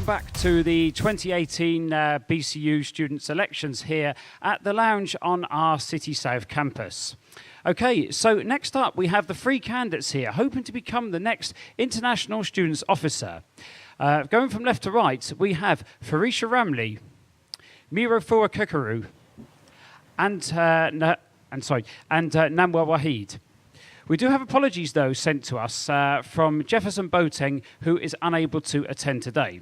back to the 2018 BCU students' elections here at the lounge on our City South campus. Okay, so next up we have the three candidates here hoping to become the next International Students Officer. Going from left to right, we have Farisha Ramli, Miro Fua Kakaru, and Namwa Wahid. We do have apologies, though, sent to us from Jefferson Boateng, who is unable to attend today.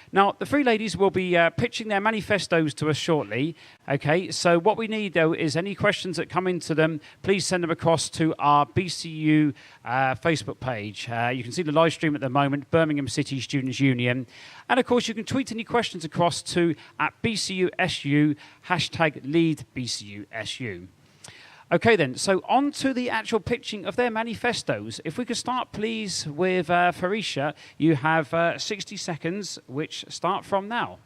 Now, the three ladies will be pitching their manifestos to us shortly. Okay, so what we need, though, is any questions that come into them, please send them across to our BCU Facebook page. You can see the live stream at the moment, Birmingham City Students' Union. And, of course, you can tweet any questions across to @BCUSU, #LeadBCUSU. Okay then, so on to the actual pitching of their manifestos. If we could start, please, with Farisha. You have 60 seconds, which start from now.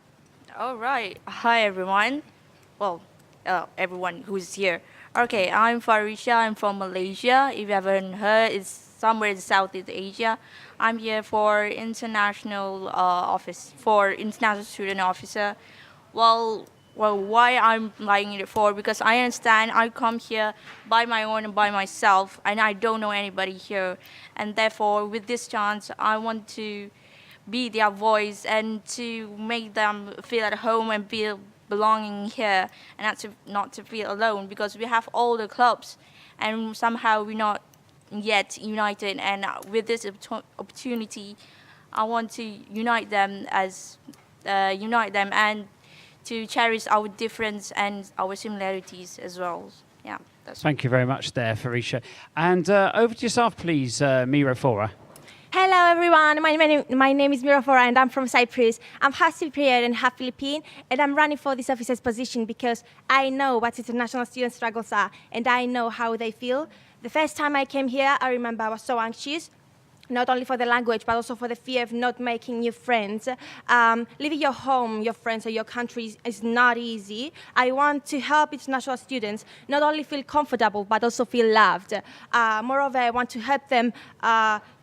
All right. Hi, everyone. Well, everyone who's here. Okay, I'm Farisha. I'm from Malaysia. If you haven't heard, it's somewhere in Southeast Asia. I'm here for international international student officer. Well, why I'm lying it for? Because I understand I come here by my own and by myself, and I don't know anybody here. And therefore, with this chance, I want to be their voice and to make them feel at home and feel belonging here, and not to feel alone. Because we have all the clubs, and somehow we're not yet united. And with this opportunity, I want to unite them and to cherish our difference and our similarities as well. Yeah. Thank you very much there, Farisha. And over to yourself, please, Miro Fora. Hello, everyone. My name is Miro Fora, and I'm from Cyprus. I'm half Cypriot and half Philippine, and I'm running for this officer's position because I know what international student struggles are, and I know how they feel. The first time I came here, I remember I was so anxious, not only for the language, but also for the fear of not making new friends. Leaving your home, your friends, or your country is not easy. I want to help international students not only feel comfortable, but also feel loved. Moreover, I want to help them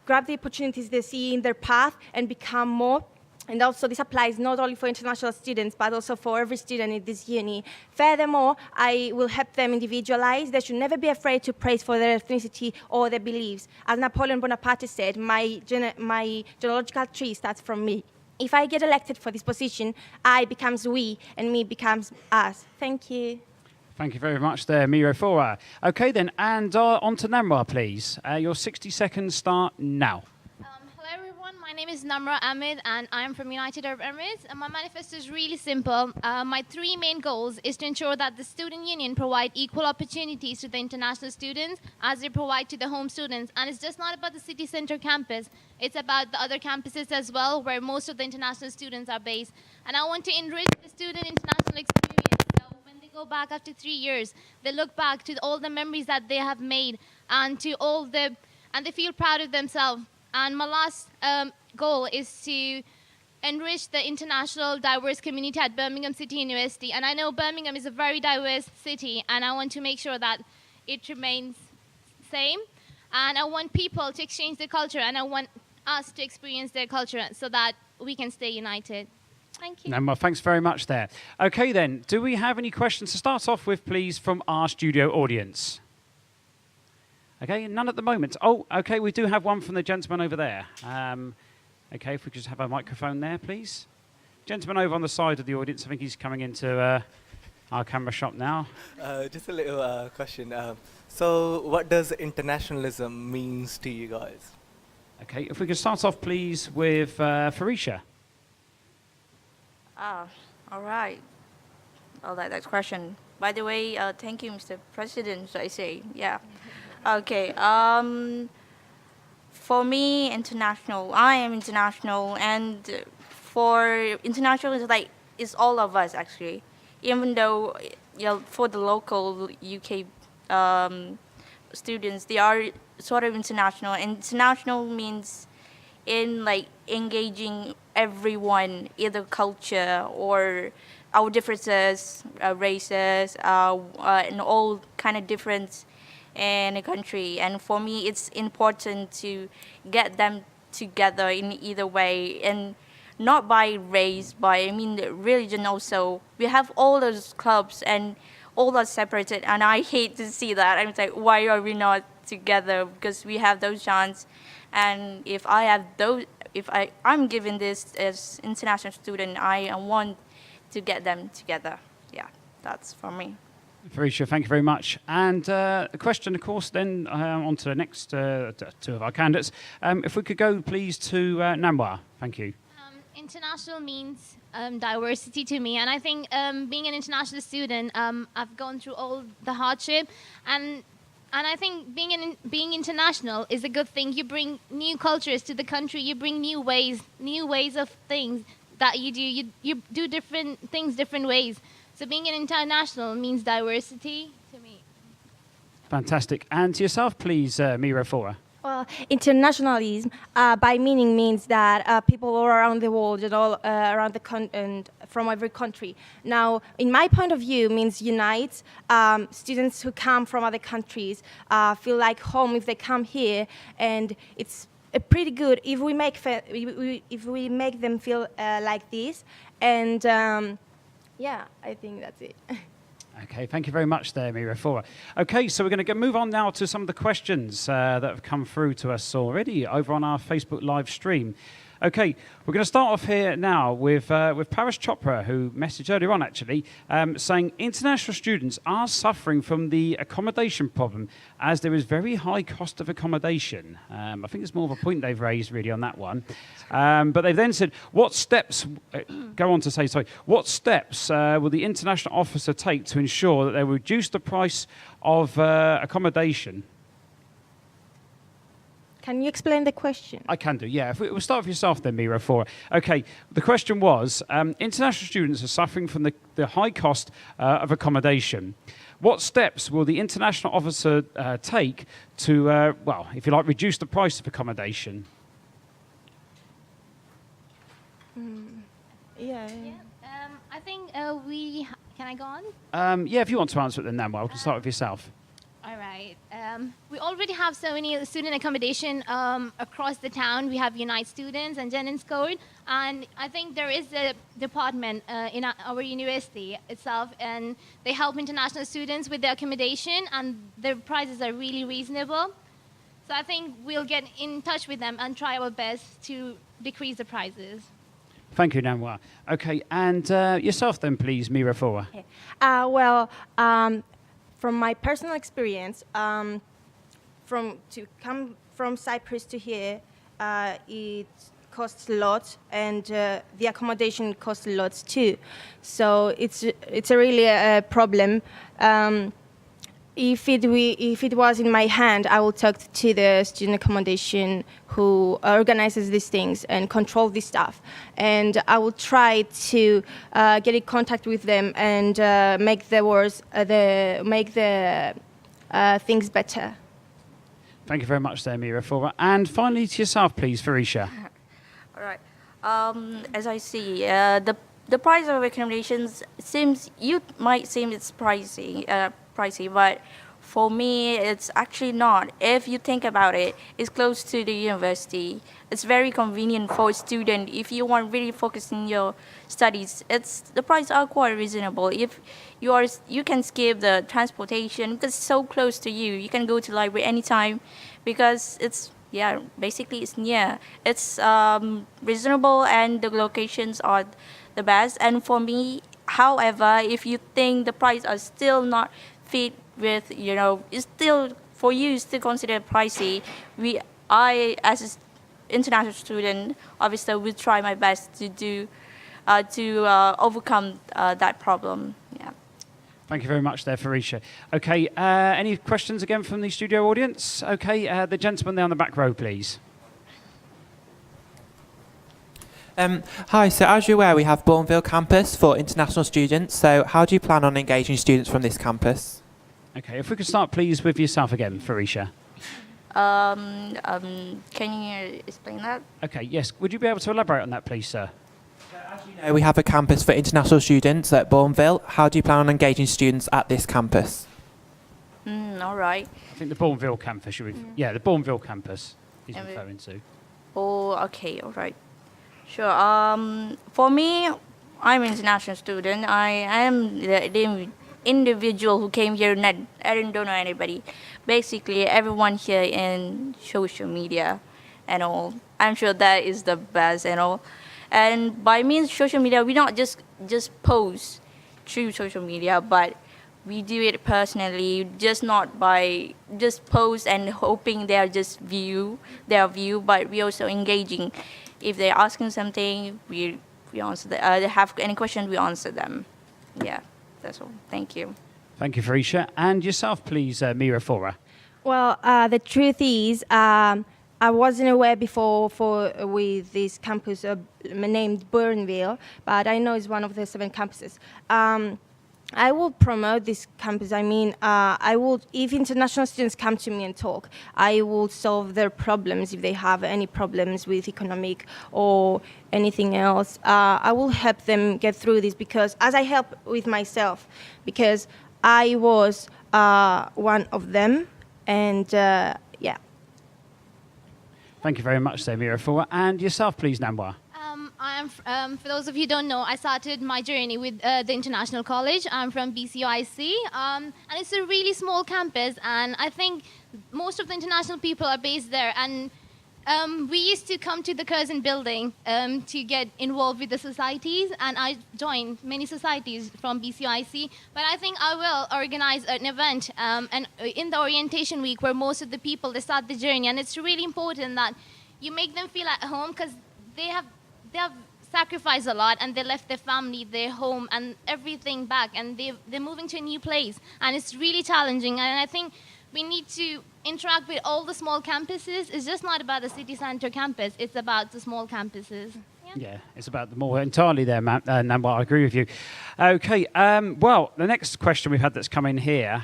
grab the opportunities they see in their path and become more. And also, this applies not only for international students, but also for every student in this uni. Furthermore, I will help them individualize. They should never be afraid to praise for their ethnicity or their beliefs. As Napoleon Bonaparte said, my genealogical tree starts from me. If I get elected for this position, I becomes we, and me becomes us. Thank you. Thank you very much there, Miro Fora. Okay then, and on to Namra, please. Your 60 seconds start now. My name is Namra Ahmed, and I'm from United Arab Emirates. And my manifesto is really simple. My three main goals is to ensure that the student union provide equal opportunities to the international students as they provide to the home students. And it's just not about the city center campus. It's about the other campuses as well, where most of the international students are based. And I want to enrich the student international experience. So when they go back after 3 years, they look back to all the memories that they have made and they feel proud of themselves. And my last goal is to enrich the international diverse community at Birmingham City University. And I know Birmingham is a very diverse city, and I want to make sure that it remains same. And I want people to exchange their culture, and I want us to experience their culture so that we can stay united. Thank you. Well, thanks very much there. Okay then, do we have any questions to start off with, please, from our studio audience? Okay, none at the moment. Oh, okay, we do have one from the gentleman over there. Okay, if we could just have a microphone there, please. Gentleman over on the side of the audience, I think he's coming into our camera shop now. Just a little question. So what does internationalism means to you guys? Okay, if we could start off, please, with Farisha. All right. Oh, that's question. By the way, thank you, Mr. President, I say. Yeah. Okay. For me, I am international, and for international it's all of us actually. Even though for the local UK students, they are sort of international. And international means engaging everyone, either culture or our differences, races, and all kind of difference in a country. And for me, it's important to get them together in either way, and not by race, by I mean religion also. We have all those clubs and all are separated, and I hate to see that. I'm like, why are we not together? Because we have those chance, and if I have those, if I'm given this as international student, I want to get them together. Yeah, that's for me. Farisha, thank you very much. And a question, of course, then on to the next two of our candidates. If we could go, please, to Namwa. Thank you. International means diversity to me, and I think being an international student, I've gone through all the hardship, and I think being international is a good thing. You bring new cultures to the country. You bring new ways of things that you do. You do different things different ways. So being an international means diversity to me. Fantastic. And to yourself, please, Mira Fora. Well, internationalism, by meaning, means that people all around the world and all around the and from every country. Now, in my point of view, means unite. Students who come from other countries feel like home if they come here, and it's pretty good if we make if we make them feel like this. And yeah, I think that's it. Okay, thank you very much there, Mira Fora. Okay, so we're going to move on now to some of the questions that have come through to us already over on our Facebook live stream. Okay, we're going to start off here now with Paras Chopra, who messaged earlier on actually, saying international students are suffering from the accommodation problem as there is very high cost of accommodation. I think there's more of a point they've raised really on that one. But they've then said, what steps, what steps will the international officer take to ensure that they will reduce the price of accommodation? Can you explain the question? I can do, yeah. We'll start with yourself then, Mira Fora. Okay, the question was, international students are suffering from the high cost of accommodation. What steps will the international officer take to, well, if you like, reduce the price of accommodation? Yeah. I think can I go on? Yeah, if you want to answer it then, Namwa, we can start with yourself. All right. We already have so many student accommodation across the town. We have Unite Students and Jennings Code. And I think there is a department in our university itself, and they help international students with their accommodation, and their prices are really reasonable. So I think we'll get in touch with them and try our best to decrease the prices. Thank you, Namwa. Okay, and yourself then, please, Mira Fora. Okay. From my personal experience, to come from Cyprus to here, it costs a lot, and the accommodation costs a lot too. So it's a really a problem. If it was in my hand, I will talk to the student accommodation who organizes these things and control this stuff, and I will try to get in contact with them and make the things better. Thank you very much there, Mira Fora. And finally to yourself, please, Farisha. All right. As I see, the price of accommodations might seem it's pricey, but for me, it's actually not. If you think about it, it's close to the university. It's very convenient for a student. If you want really focus in your studies, the prices are quite reasonable. If you can skip the transportation because it's so close to you. You can go to the library anytime because basically it's near. It's reasonable and the locations are the best. And for me, however, if you think the prices are still not fit with, it's still, for you, still considered pricey, I, as an international student, obviously will try my best to overcome that problem. Yeah. Thank you very much there, Farisha. Okay, any questions again from the studio audience? Okay, the gentleman there on the back row, please. Hi, so as you're aware, we have Bourneville campus for international students. So how do you plan on engaging students from this campus? Okay, if we could start, please, with yourself again, Farisha. Can you explain that? Okay, yes. Would you be able to elaborate on that, please, sir? As you know, we have a campus for international students at Bourneville. How do you plan on engaging students at this campus? All right. I think the Bourneville campus, the Bourneville campus he's referring to. Oh, okay, all right. Sure. For me, I'm an international student. I am the individual who came here. Not, I don't know anybody. Basically, everyone here in social media and all. I'm sure that is the best and all. And by means social media, we not just post through social media, but we do it personally, just not by just post and hoping they'll just view their view, but we also engaging. If they're asking something, we answer. They have any question, we answer them. Yeah, that's all. Thank you. Thank you, Farisha. And yourself, please, Mira Fora. Well, the truth is, I wasn't aware before with this campus named Burnville, but I know it's one of the 7 campuses. I will promote this campus. I mean, I will, if international students come to me and talk, I will solve their problems if they have any problems with economic or anything else. I will help them get through this because, as I help with myself, because I was one of them, and yeah. Thank you very much, Mira Fora. And yourself, please, Namwa. For those of you who don't know, I started my journey with the International College. I'm from BCUSU, and it's a really small campus, and I think most of the international people are based there. And we used to come to the Curzon building to get involved with the societies, and I joined many societies from BCUSU. But I think I will organize an event and in the orientation week where most of the people, they start the journey, and it's really important that you make them feel at home because they have sacrificed a lot, and they left their family, their home, and everything back, and they're moving to a new place, and it's really challenging. And I think we need to interact with all the small campuses. It's just not about the city center campus; it's about the small campuses. Yeah, it's about the more entirely there, Namwa. I agree with you. Okay, well, the next question we've had that's come in here,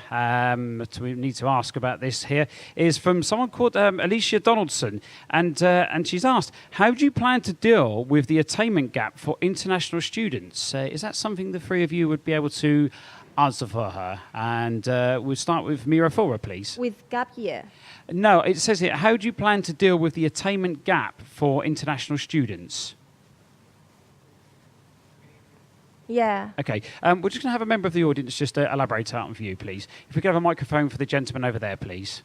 we need to ask about this here, is from someone called Alicia Donaldson. And she's asked, how do you plan to deal with the attainment gap for international students? Is that something the 3 of you would be able to answer for her? And we'll start with Mira Fora, please. With gap year. No, it says here, how do you plan to deal with the attainment gap for international students? Yeah. Okay, we're just going to have a member of the audience just elaborate out for you, please. If we could have a microphone for the gentleman over there, please.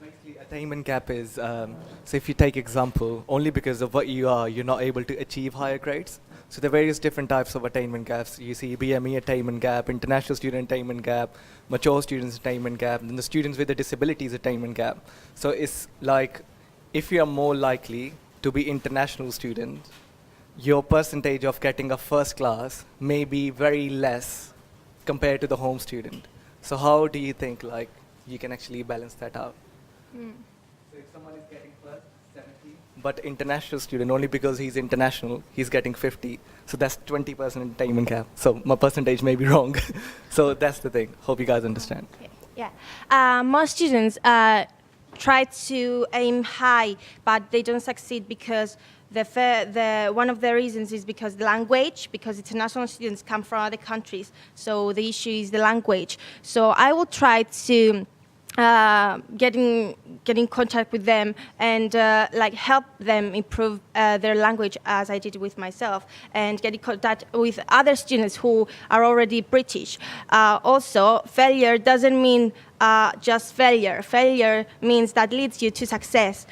Basically, attainment gap is, so if you take example, only because of what you are, you're not able to achieve higher grades. So there are various different types of attainment gaps. You see BME attainment gap, international student attainment gap, mature students attainment gap, and the students with the disabilities attainment gap. So it's like, if you are more likely to be international student, your percentage of getting a first class may be very less compared to the home student. So how do you think like you can actually balance that out? So if someone is getting first 70, but international student, only because he's international, he's getting 50. So that's 20% attainment gap. So my percentage may be wrong. So that's the thing. Hope you guys understand. Okay. Yeah. Most students try to aim high, but they don't succeed because one of the reasons is because the language, because international students come from other countries, so the issue is the language. So I will try to get in contact with them and like help them improve their language as I did with myself, and get in contact with other students who are already British. Also, failure doesn't mean just failure. Failure means that leads you to success.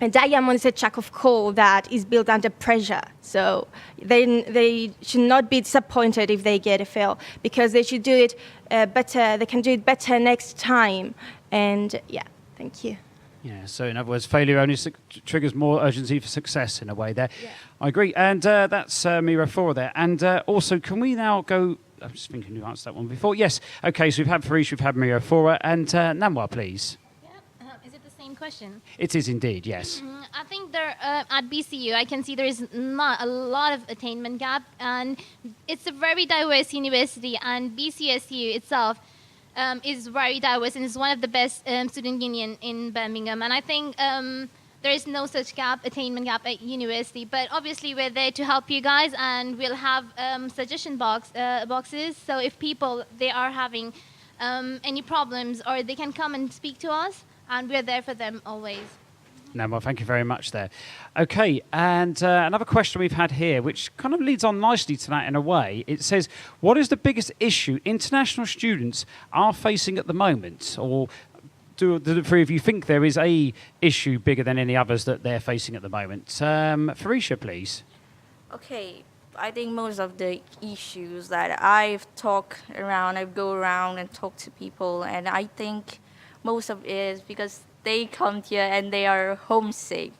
A diamond is a chunk of coal that is built under pressure. So they should not be disappointed if they get a fail, because they should do it better. They can do it better next time. And yeah, thank you. Yeah, so in other words, failure only triggers more urgency for success in a way there. Yeah. I agree. And that's Mira Fora there. And also, can we now go... I'm just thinking you answered that one before. Yes. Okay, so we've had Farish, we've had Mira Fora, and Namwa, please. Is it the same question? It is indeed, yes. I think there at BCU, I can see there is not a lot of attainment gap, and it's a very diverse university, and BCSU itself is very diverse, and is one of the best student union in Birmingham. And I think there is no such attainment gap at university. But obviously, we're there to help you guys, and we'll have suggestion boxes. So if people they are having any problems, or they can come and speak to us, and we're there for them always. No, well, thank you very much there. Okay, and another question we've had here, which kind of leads on nicely to that in a way. It says, what is the biggest issue international students are facing at the moment? Or do the three of you think there is a issue bigger than any others that they're facing at the moment? Farisha, please. Okay, I think most of the issues that I go around and talk to people, and I think most of it is because they come here and they are homesick.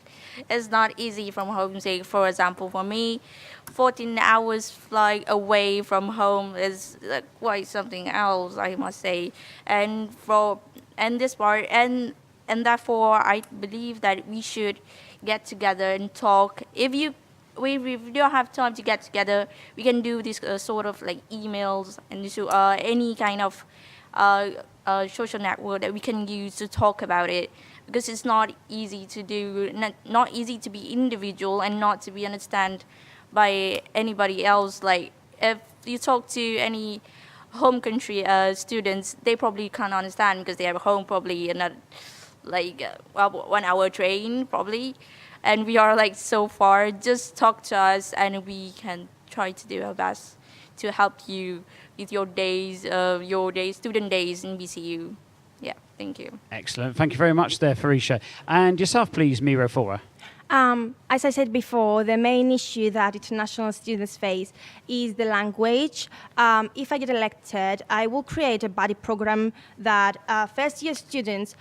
It's not easy from homesick. For example, for me, 14 hours flight away from home is quite something else, I must say. And therefore, I believe that we should get together and talk. If we don't have time to get together, we can do this sort of like emails and any kind of social network that we can use to talk about it, because it's not easy to do, not easy to be individual and not to be understood by anybody else. Like if you talk to any home country students, they probably can't understand because they are home probably in a 1 hour train probably, and we are like so far. Just talk to us and we can try to do our best to help you with your student days in BCU. Yeah, thank you. Excellent. Thank you very much there, Farisha. And yourself, please, Miro Fora. As I said before, the main issue that international students face is the language. If I get elected, I will create a buddy program that first-year students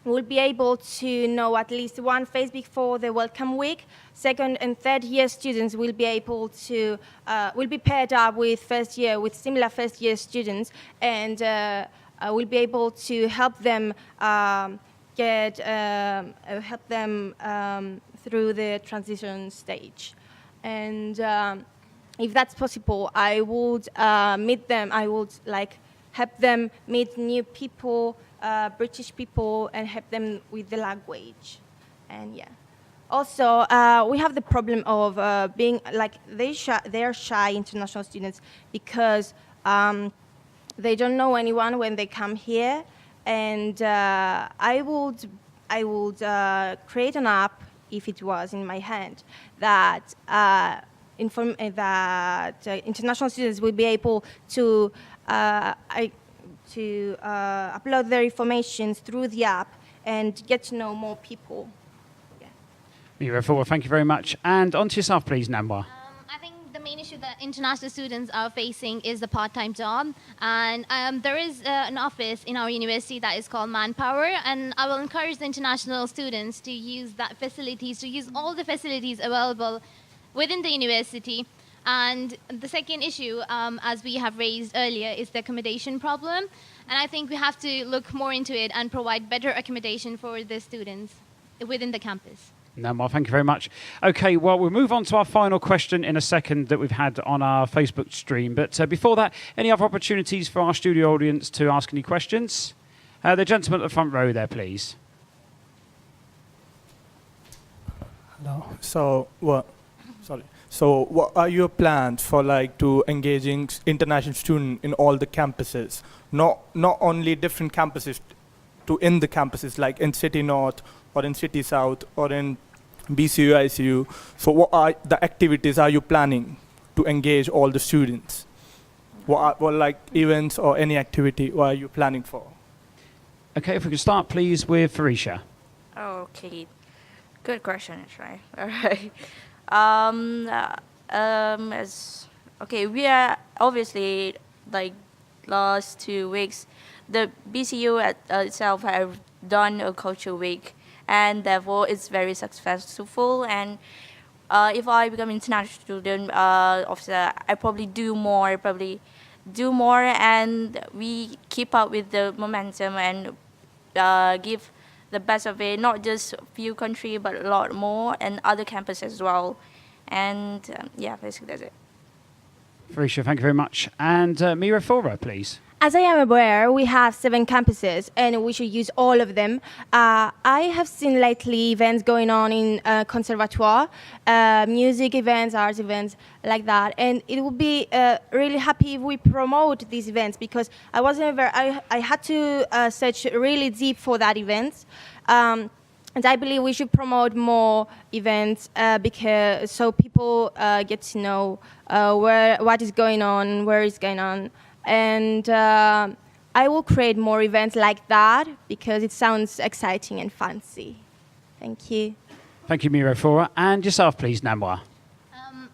will be able to know at least one phase before the welcome week. Second and third year students will be able to will be paired up with similar first year students, and will be able to help them through the transition stage. And if that's possible, I would meet them. I would help them meet new people, British people, and help them with the language. And yeah. Also, we have the problem of being they are shy international students because they don't know anyone when they come here. And I would create an app, if it was in my hand, that international students will be able to upload their information through the app and get to know more people. Miro Fora, thank you very much. And on to yourself, please, Namwa. I think the main issue that international students are facing is the part-time job. And there is an office in our university that is called Manpower. And I will encourage the international students to use to use all the facilities available within the university. And the second issue, as we have raised earlier, is the accommodation problem. And I think we have to look more into it and provide better accommodation for the students within the campus. No more, thank you very much. Okay, well, we'll move on to our final question in a second that we've had on our Facebook stream. But before that, any other opportunities for our studio audience to ask any questions? The gentleman at the front row there, please. Hello. So what are your plans for to engaging international students in all the campuses? Not only different campuses, in the campuses like in City North or in City South or in BCUSU. So what are the activities are you planning to engage all the students? What events or any activity what are you planning for? Okay, if we could start, please, with Farisha. Okay, good question, right? All right. We are obviously last 2 weeks, the BCU itself have done a culture week, and therefore it's very successful. And if I become international student officer, I probably do more, and we keep up with the momentum and give the best of it, not just a few countries, but a lot more, and other campuses as well. And basically that's it. Farisha, thank you very much. And Miro Fora, please. As I am aware, we have 7 campuses, and we should use all of them. I have seen lately events going on in conservatoire, music events, arts events, like that. And it would be really happy if we promote these events, because I wasn't aware. I had to search really deep for that event. And I believe we should promote more events because so people get to know what is going on, where is going on. And I will create more events like that because it sounds exciting and fancy. Thank you. Thank you, Miro Fora. And yourself, please, Namwa.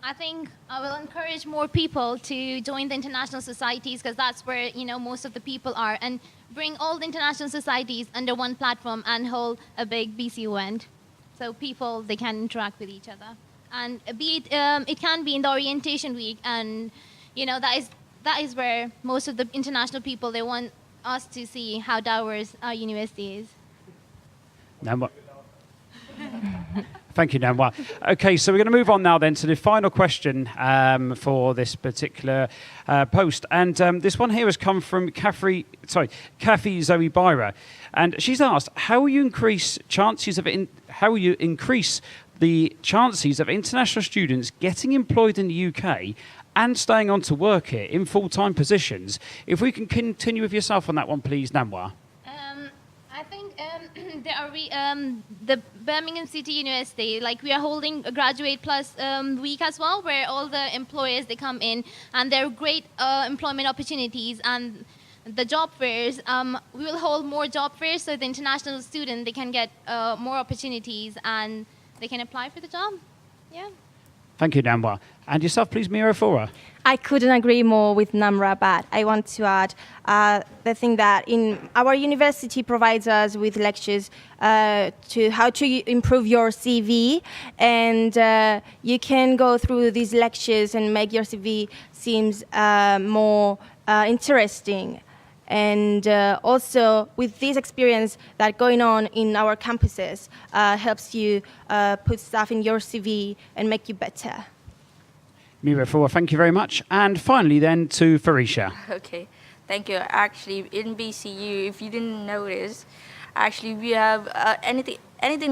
I think I will encourage more people to join the international societies because that's where most of the people are, and bring all the international societies under one platform and hold a big BCU event, so people they can interact with each other. And it can be in the orientation week, and that is where most of the international people they want us to see how diverse our university is. Namwa. Thank you, Namwa. Okay, so we're going to move on now then to the final question for this particular post. And this one here has come from Kathy Zoe Byra. And she's asked, how will you increase the chances of international students getting employed in the UK and staying on to work here in full-time positions? If we can continue with yourself on that one, please, Namwa. I think there are the Birmingham City University, we are holding a Graduate Plus week as well, where all the employers, they come in, and there are great employment opportunities, and the job fairs, we will hold more job fairs, so the international student, they can get more opportunities, and they can apply for the job. Yeah. Thank you, Namwa. And yourself, please, Miro Fora. I couldn't agree more with Namra, but I want to add the thing that in our university provides us with lectures to how to improve your CV, and you can go through these lectures and make your CV seems more interesting. And also, with this experience that going on in our campuses helps you put stuff in your CV and make you better. Miro Fora, thank you very much. And finally then to Farisha. Okay, thank you. Actually, in BCU, if you didn't notice, actually we have anything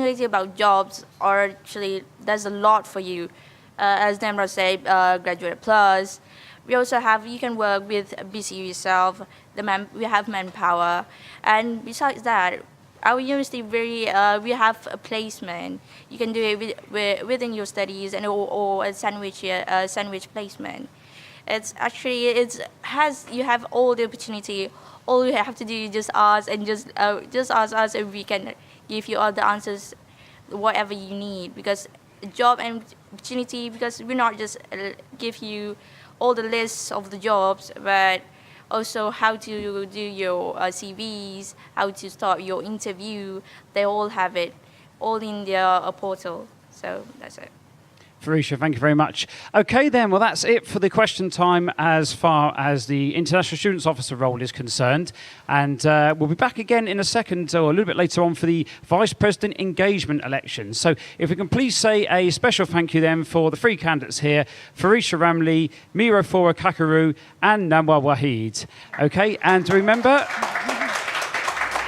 related about jobs, or actually does a lot for you. As Namra said, Graduate Plus. We also have, you can work with BCU yourself. We have manpower, and besides that, our university we have a placement. You can do it within your studies, and or a sandwich placement. You have all the opportunity. All you have to do is just ask, and just ask us, and we can give you all the answers, whatever you need. Because job and opportunity, because we not just give you all the lists of the jobs, but also how to do your CVs, how to start your interview. They all have it, all in their portal. So that's it. Farisha, thank you very much. Okay then, well that's it for the question time as far as the International Students Officer role is concerned. And we'll be back again in a second or a little bit later on for the Vice President Engagement election. So if we can please say a special thank you then for the three candidates here, Farisha Ramli, Miro Fora Kakaru and Namwa Wahid. Okay, and remember,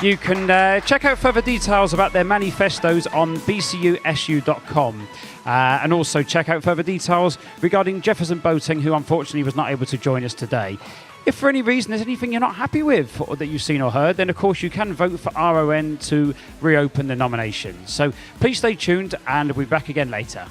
you can check out further details about their manifestos on bcusu.com. And also check out further details regarding Jefferson Boating, who unfortunately was not able to join us today. If for any reason there's anything you're not happy with or that you've seen or heard, then of course you can vote for RON to reopen the nomination. So please stay tuned and we'll be back again later.